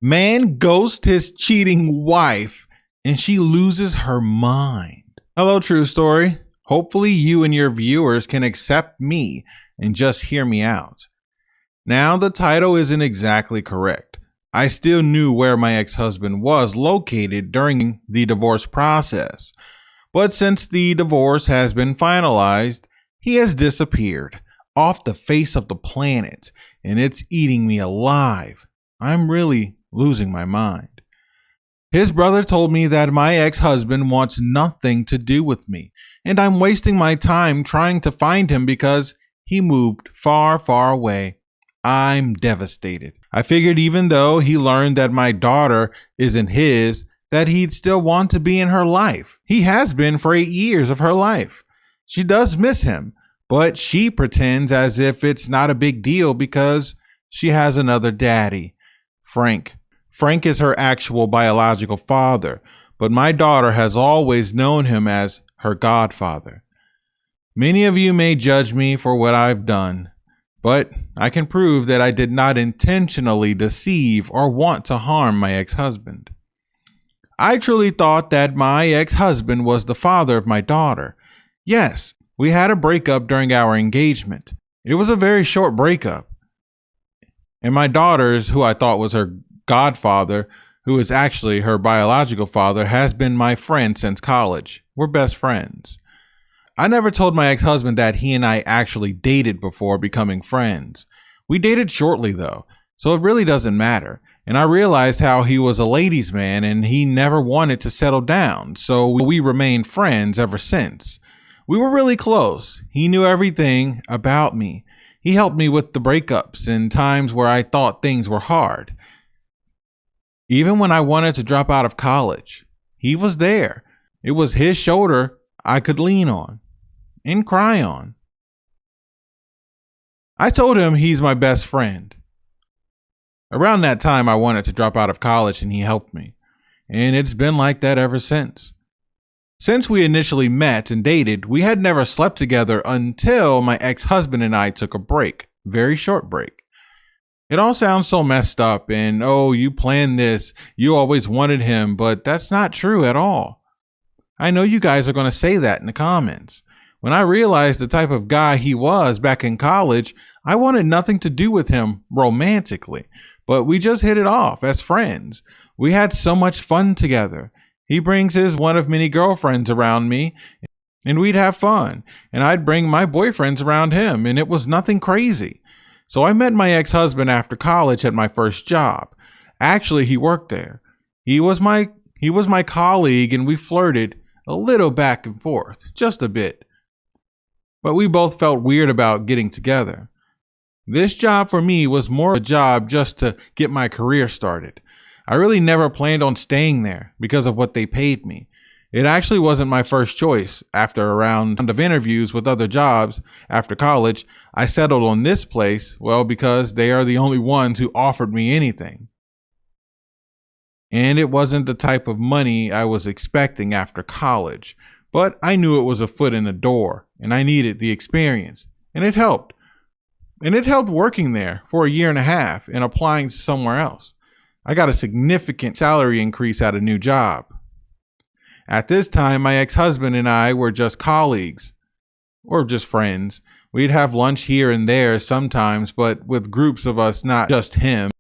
Man ghosts his cheating wife and she loses her mind. Hello, True Story. Hopefully you and your viewers can accept me and just hear me out. Now, the title isn't exactly correct. I still knew where my ex-husband was located during the divorce process. But since the divorce has been finalized, he has disappeared off the face of the planet, and it's eating me alive. I'm really losing my mind. His brother told me that my ex-husband wants nothing to do with me, and I'm wasting my time trying to find him because he moved far, far away. I'm devastated. I figured even though he learned that my daughter isn't his, that he'd still want to be in her life. He has been for 8 years of her life. She does miss him, but she pretends as if it's not a big deal because she has another daddy, Frank. Frank is her actual biological father, but my daughter has always known him as her godfather. Many of you may judge me for what I've done, but I can prove that I did not intentionally deceive or want to harm my ex-husband. I truly thought that my ex-husband was the father of my daughter. Yes, we had a breakup during our engagement. It was a very short breakup. And my daughter's, who I thought was her godfather, who is actually her biological father, has been my friend since college. We're best friends. I never told my ex-husband that he and I actually dated before becoming friends. We dated shortly though, so it really doesn't matter. And I realized how he was a ladies' man and he never wanted to settle down, so we remained friends ever since. We were really close. He knew everything about me. He helped me with the breakups and times where I thought things were hard. Even when I wanted to drop out of college, he was there. It was his shoulder I could lean on and cry on. I told him he's my best friend. Around that time, I wanted to drop out of college and he helped me. And it's been like that ever since. Since we initially met and dated, we had never slept together until my ex-husband and I took a break. Very short break. It all sounds so messed up and, oh, you planned this. You always wanted him, but that's not true at all. I know you guys are going to say that in the comments. When I realized the type of guy he was back in college, I wanted nothing to do with him romantically. But we just hit it off as friends. We had so much fun together. He brings his one of many girlfriends around me and we'd have fun. And I'd bring my boyfriends around him and it was nothing crazy. So I met my ex-husband after college at my first job. Actually, he worked there. He was my colleague and we flirted a little back and forth, just a bit. But we both felt weird about getting together. This job for me was more a job just to get my career started. I really never planned on staying there because of what they paid me. It actually wasn't my first choice. After a round of interviews with other jobs after college, I settled on this place, well, because they are the only ones who offered me anything. And it wasn't the type of money I was expecting after college, but I knew it was a foot in the door and I needed the experience, and it helped. And it helped working there for 1.5 years and applying to somewhere else. I got a significant salary increase at a new job. At this time, my ex-husband and I were just colleagues or just friends. We'd have lunch here and there sometimes, but with groups of us, not just him.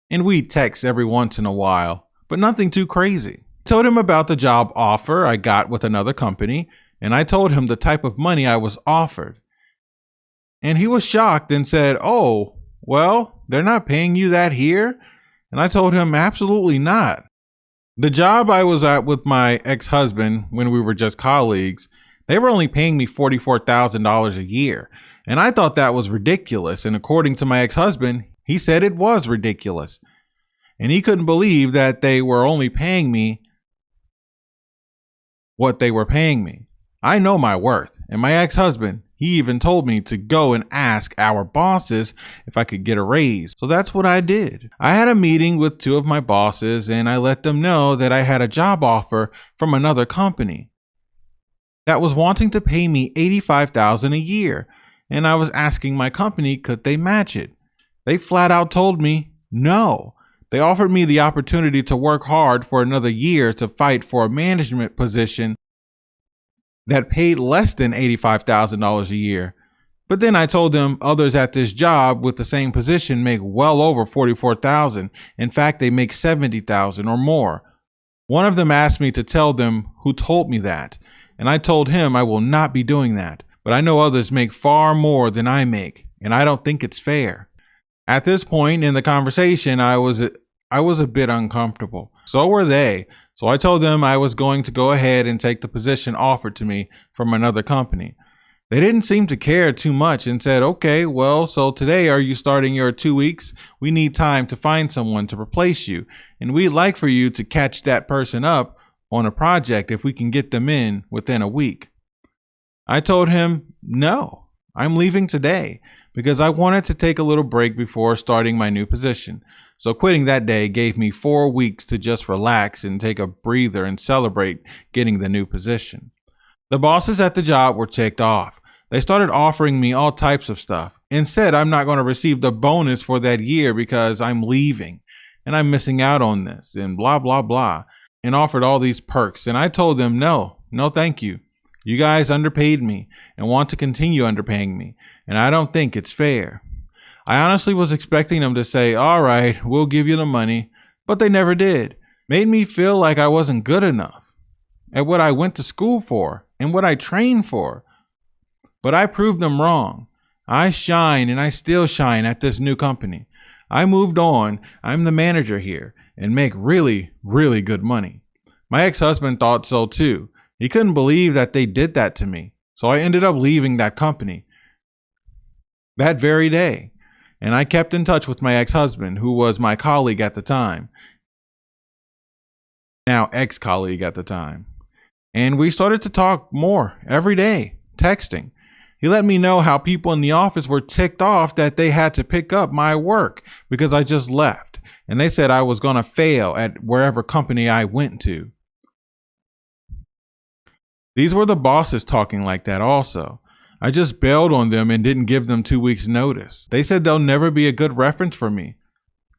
And we'd text every once in a while, but nothing too crazy. I told him about the job offer I got with another company, and I told him the type of money I was offered. And he was shocked and said, "Oh, well, they're not paying you that here?" And I told him, absolutely not. The job I was at with my ex-husband when we were just colleagues, they were only paying me $44,000 a year. And I thought that was ridiculous. And according to my ex-husband, he said it was ridiculous. And he couldn't believe that they were only paying me what they were paying me. I know my worth. And my ex-husband, he even told me to go and ask our bosses if I could get a raise. So that's what I did. I had a meeting with 2 of my bosses and I let them know that I had a job offer from another company that was wanting to pay me $85,000 a year. And I was asking my company, could they match it? They flat out told me no, They offered me the opportunity to work hard for another year to fight for a management position that paid less than $85,000 a year. But then I told them others at this job with the same position make well over $44,000. In fact, they make $70,000 or more. One of them asked me to tell them who told me that, and I told him I will not be doing that. But I know others make far more than I make, and I don't think it's fair. At this point in the conversation, I was a bit uncomfortable. So were they. So I told them I was going to go ahead and take the position offered to me from another company. They didn't seem to care too much and said, okay, well, so today are you starting your 2 weeks? We need time to find someone to replace you. And we'd like for you to catch that person up on a project if we can get them in within a week. I told him, no, I'm leaving today because I wanted to take a little break before starting my new position. So quitting that day gave me 4 weeks to just relax and take a breather and celebrate getting the new position. The bosses at the job were ticked off. They started offering me all types of stuff and said I'm not going to receive the bonus for that year because I'm leaving and I'm missing out on this and blah, blah, blah, and offered all these perks. And I told them, no, thank you. You guys underpaid me and want to continue underpaying me, and I don't think it's fair. I honestly was expecting them to say, all right, we'll give you the money, but they never did. Made me feel like I wasn't good enough at what I went to school for and what I trained for. But I proved them wrong. I shine, and I still shine at this new company. I moved on. I'm the manager here and make really, really good money. My ex-husband thought so too. He couldn't believe that they did that to me. So I ended up leaving that company that very day. And I kept in touch with my ex-husband, who was my colleague at the time. Now ex-colleague at the time. And we started to talk more every day, texting. He let me know how people in the office were ticked off that they had to pick up my work because I just left. And they said I was going to fail at wherever company I went to. These were the bosses talking like that also. I just bailed on them and didn't give them 2 weeks notice. They said they'll never be a good reference for me.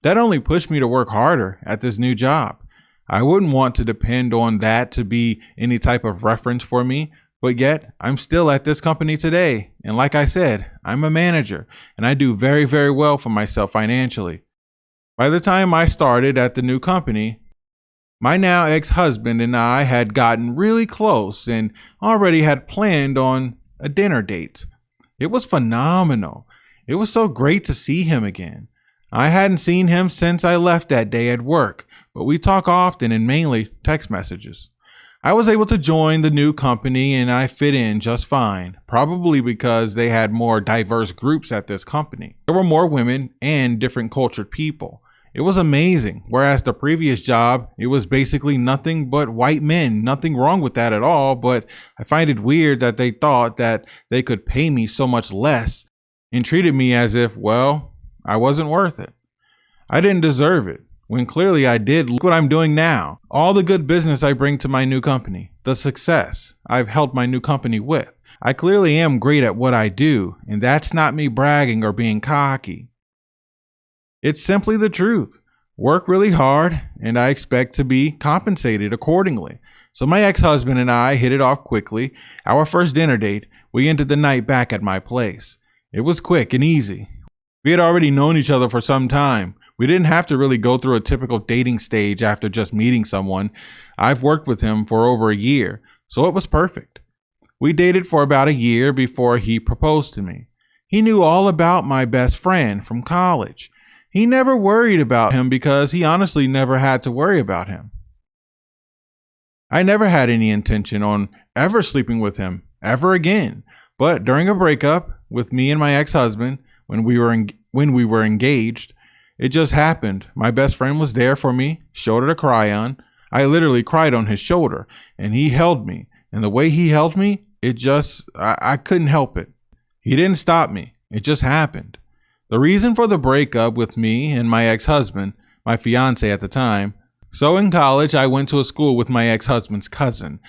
That only pushed me to work harder at this new job. I wouldn't want to depend on that to be any type of reference for me. But yet, I'm still at this company today. And like I said, I'm a manager and I do very, very well for myself financially. By the time I started at the new company, my now ex-husband and I had gotten really close and already had planned on a dinner date. It was phenomenal. It was so great to see him again. I hadn't seen him since I left that day at work, but we talk often and mainly text messages. I was able to join the new company and I fit in just fine, probably because they had more diverse groups at this company. There were more women and different cultured people. It was amazing, whereas the previous job, it was basically nothing but white men. Nothing wrong with that at all, but I find it weird that they thought that they could pay me so much less and treated me as if, well, I wasn't worth it. I didn't deserve it. When clearly I did. Look what I'm doing now. All the good business I bring to my new company, the success I've helped my new company with. I clearly am great at what I do, and that's not me bragging or being cocky. It's simply the truth. Work really hard, and I expect to be compensated accordingly. So my ex-husband and I hit it off quickly. Our first dinner date, we ended the night back at my place. It was quick and easy. We had already known each other for some time. We didn't have to really go through a typical dating stage after just meeting someone. I've worked with him for over a year, so it was perfect. We dated for about a year before he proposed to me. He knew all about my best friend from college. He never worried about him because he honestly never had to worry about him. I never had any intention on ever sleeping with him ever again. But during a breakup with me and my ex-husband, when we were engaged, it just happened. My best friend was there for me, shoulder to cry on. I literally cried on his shoulder and he held me. And the way he held me, I couldn't help it. He didn't stop me. It just happened. The reason for the breakup with me and my ex-husband, my fiance at the time. So in college, I went to a school with my ex-husband's cousin.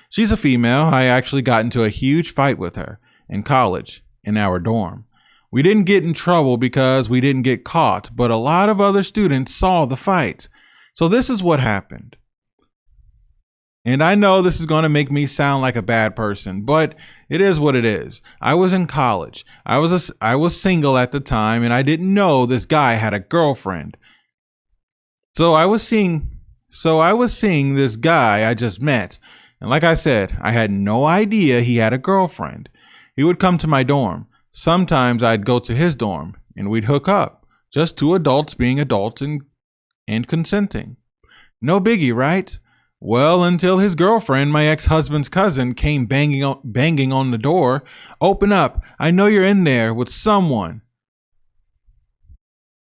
She's a female. I actually got into a huge fight with her in college in our dorm. We didn't get in trouble because we didn't get caught, but a lot of other students saw the fight. So this is what happened. And I know this is going to make me sound like a bad person, but it is what it is. I was in college. I was single at the time, and I didn't know this guy had a girlfriend. So I was seeing this guy I just met. And like I said, I had no idea he had a girlfriend. He would come to my dorm. Sometimes I'd go to his dorm and we'd hook up. Just two adults being adults and consenting. No biggie, right? Well, until his girlfriend, my ex-husband's cousin, came banging on the door. Open up. I know you're in there with someone.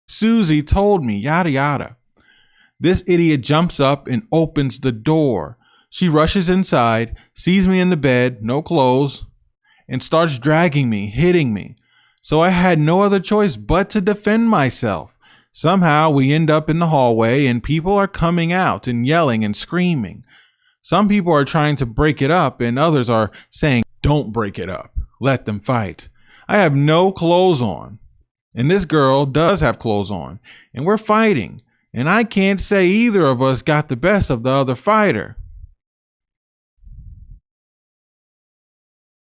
Susie told me, yada yada. This idiot jumps up and opens the door. She rushes inside, sees me in the bed, no clothes, and starts dragging me, hitting me. So I had no other choice but to defend myself. Somehow we end up in the hallway and people are coming out and yelling and screaming. Some people are trying to break it up and others are saying, don't break it up. Let them fight. I have no clothes on. And this girl does have clothes on. And we're fighting. And I can't say either of us got the best of the other fighter.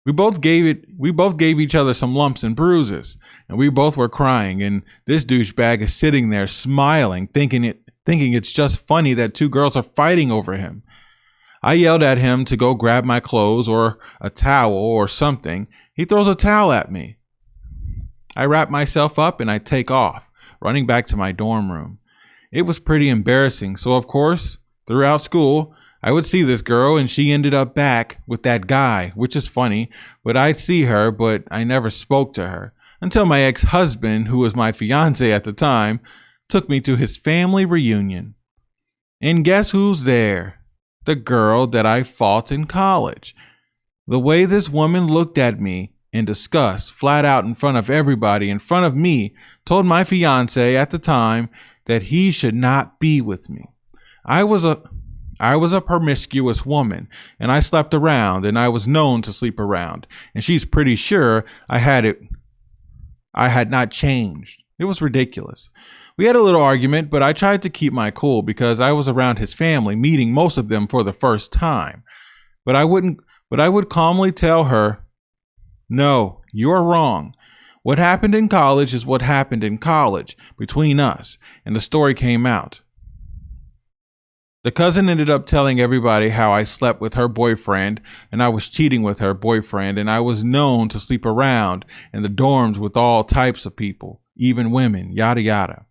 We both gave each other some lumps and bruises, and we both were crying, and this douchebag is sitting there smiling, thinking it's just funny that two girls are fighting over him. I yelled at him to go grab my clothes or a towel or something. He throws a towel at me. I wrap myself up and I take off, running back to my dorm room. It was pretty embarrassing, so of course, throughout school, I would see this girl and she ended up back with that guy, which is funny, but I'd see her, but I never spoke to her until my ex-husband, who was my fiance at the time, took me to his family reunion. And guess who's there? The girl that I fought in college. The way this woman looked at me in disgust, flat out in front of everybody, in front of me, told my fiance at the time that he should not be with me. I was a promiscuous woman, and I slept around, and I was known to sleep around, and she's pretty sure I had not changed. It was ridiculous. We had a little argument, but I tried to keep my cool because I was around his family, meeting most of them for the first time. But I would calmly tell her, no, you're wrong. What happened in college is what happened in college between us, and the story came out. The cousin ended up telling everybody how I slept with her boyfriend and I was cheating with her boyfriend, and I was known to sleep around in the dorms with all types of people, even women, yada yada.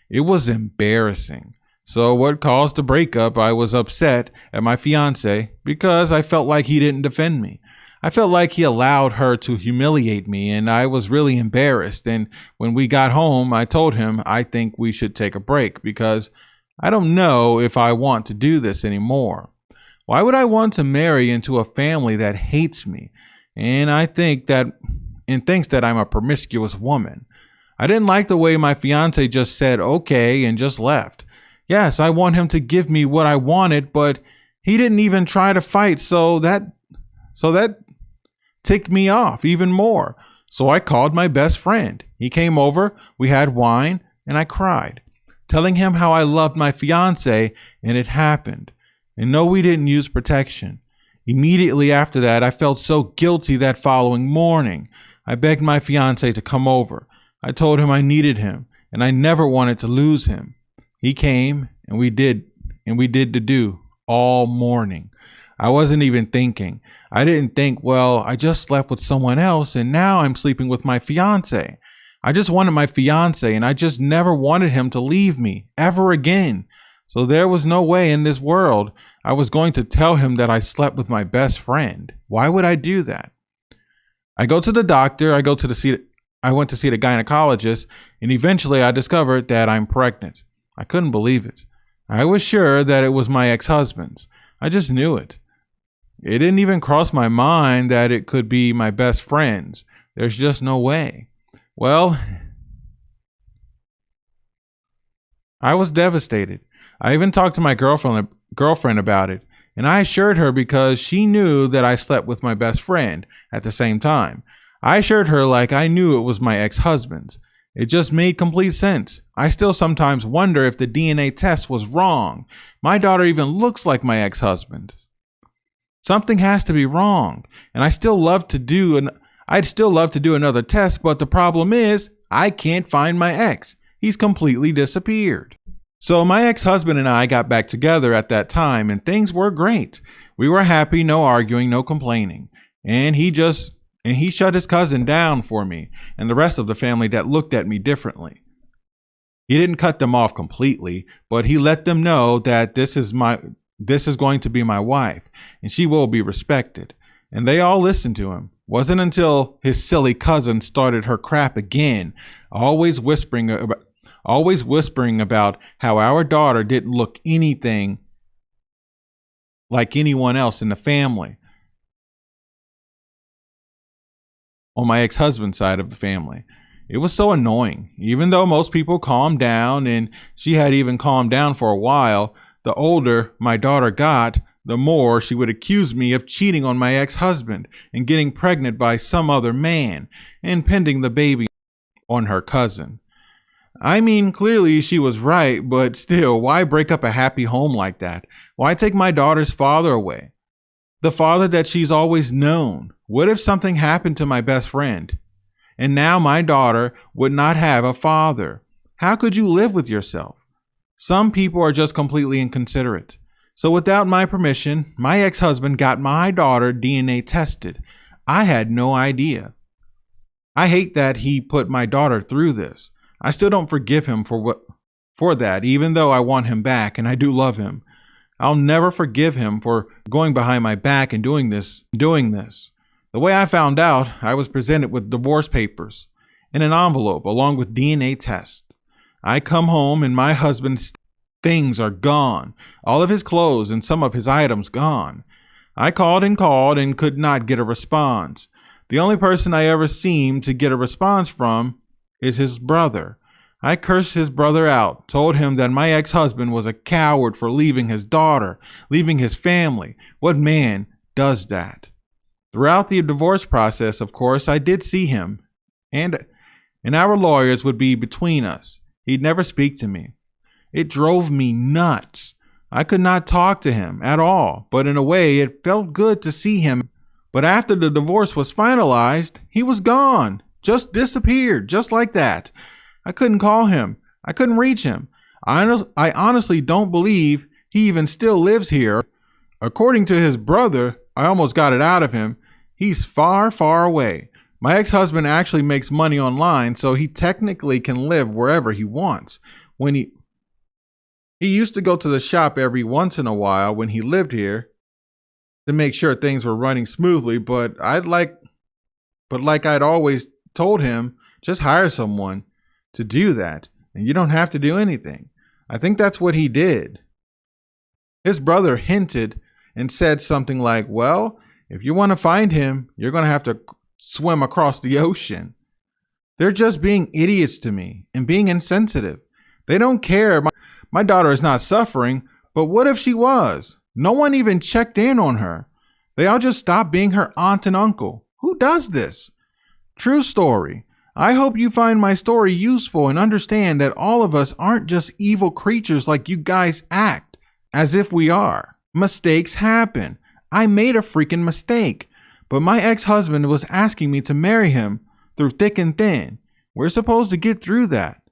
It was embarrassing. So what caused the breakup? I was upset at my fiance because I felt like he didn't defend me. I felt like he allowed her to humiliate me, and I was really embarrassed. And when we got home, I told him I think we should take a break because I don't know if I want to do this anymore. Why would I want to marry into a family that hates me and thinks that I'm a promiscuous woman? I didn't like the way my fiance just said okay and just left. Yes, I want him to give me what I wanted, but he didn't even try to fight, so that ticked me off even more. So I called my best friend. He came over, we had wine, and I cried, telling him how I loved my fiance, and it happened. And no, we didn't use protection. Immediately after that, I felt so guilty that following morning. I begged my fiance to come over. I told him I needed him, and I never wanted to lose him. He came, and we did the do all morning. I wasn't even thinking. I didn't think, well, I just slept with someone else, and now I'm sleeping with my fiance. I just wanted my fiance, and I just never wanted him to leave me ever again. So there was no way in this world I was going to tell him that I slept with my best friend. Why would I do that? I go to the doctor. I went to see the gynecologist, and eventually I discovered that I'm pregnant. I couldn't believe it. I was sure that it was my ex-husband's. I just knew it. It didn't even cross my mind that it could be my best friend's. There's just no way. Well, I was devastated. I even talked to my girlfriend about it, and I assured her because she knew that I slept with my best friend at the same time. I assured her like I knew it was my ex-husband's. It just made complete sense. I still sometimes wonder if the DNA test was wrong. My daughter even looks like my ex-husband. Something has to be wrong, and I'd still love to do another test, but the problem is I can't find my ex. He's completely disappeared. So my ex-husband and I got back together at that time, and things were great. We were happy, no arguing, no complaining. And he shut his cousin down for me and the rest of the family that looked at me differently. He didn't cut them off completely, but he let them know that this is going to be my wife, and she will be respected. And they all listened to him. Wasn't until his silly cousin started her crap again, always whispering about how our daughter didn't look anything like anyone else in the family. On my ex-husband's side of the family. It was so annoying. Even though most people calmed down, and she had even calmed down for a while, the older my daughter got, the more she would accuse me of cheating on my ex-husband and getting pregnant by some other man and pending the baby on her cousin. I mean, clearly she was right, but still, why break up a happy home like that? Why take my daughter's father away? The father that she's always known. What if something happened to my best friend? And now my daughter would not have a father. How could you live with yourself? Some people are just completely inconsiderate. So without my permission, my ex-husband got my daughter DNA tested. I had no idea. I hate that he put my daughter through this. I still don't forgive him for that, even though I want him back and I do love him. I'll never forgive him for going behind my back and doing this. The way I found out, I was presented with divorce papers in an envelope along with DNA tests. I come home and my husband's things are gone. All of his clothes and some of his items gone. I called and could not get a response. The only person I ever seemed to get a response from is his brother. I cursed his brother out, told him that my ex-husband was a coward for leaving his daughter, leaving his family. What man does that? Throughout the divorce process, of course, I did see him, and our lawyers would be between us. He'd never speak to me. It drove me nuts. I could not talk to him at all, but in a way, it felt good to see him. But after the divorce was finalized, he was gone, just disappeared, just like that. I couldn't call him. I couldn't reach him. I honestly don't believe he even still lives here. According to his brother, I almost got it out of him. He's far, far away. My ex-husband actually makes money online, so he technically can live wherever he wants. When he used to go to the shop every once in a while when he lived here to make sure things were running smoothly, but like I'd always told him, just hire someone to do that, and you don't have to do anything. I think that's what he did. His brother hinted and said something like, well, if you want to find him, you're going to have to swim across the ocean. They're just being idiots to me and being insensitive. They don't care. My daughter is not suffering, but what if she was? No one even checked in on her. They all just stopped being her aunt and uncle. Who does this? True story. I hope you find my story useful and understand that all of us aren't just evil creatures like you guys act as if we are. Mistakes happen. I made a freaking mistake, but my ex-husband was asking me to marry him through thick and thin. We're supposed to get through that.